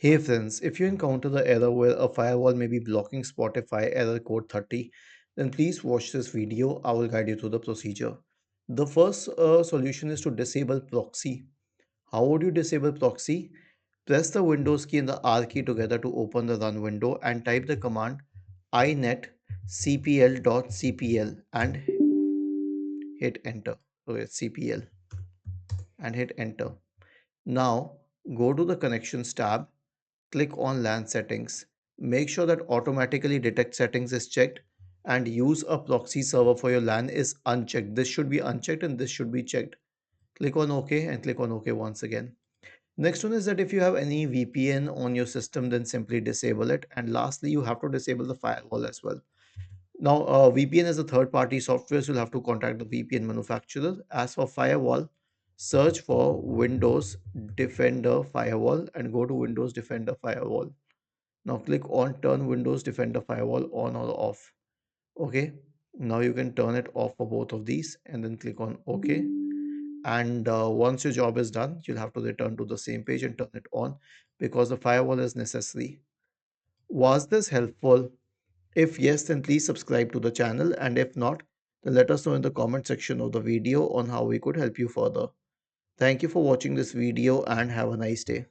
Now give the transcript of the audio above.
Hey friends, if you encounter the error where a firewall may be blocking Spotify error code 30, then please watch this video. I will guide you through the procedure. The first solution is to disable proxy. How would you disable proxy? Press the Windows key and the R key together to open the run window and type the command inet cpl.cpl and hit enter. So it's cpl and hit enter. Now go to the connections tab. Click on LAN settings. Make sure that automatically detect settings is checked and use a proxy server for your LAN is unchecked. This should be unchecked and this should be checked. Click on OK and click on OK once again. Next one is that if you have any VPN on your system, then simply disable it. And lastly, you have to disable the firewall as well. Now, VPN is a third party software, so you'll have to contact the VPN manufacturer. As for firewall, search for Windows Defender Firewall and go to Windows Defender Firewall. Now click on turn Windows Defender Firewall on or off. Okay. Now you can turn it off for both of these and then click on OK. And once your job is done, you'll have to return to the same page and turn it on because the firewall is necessary. Was this helpful? If yes, then please subscribe to the channel. And if not, then let us know in the comment section of the video on how we could help you further. Thank you for watching this video and have a nice day.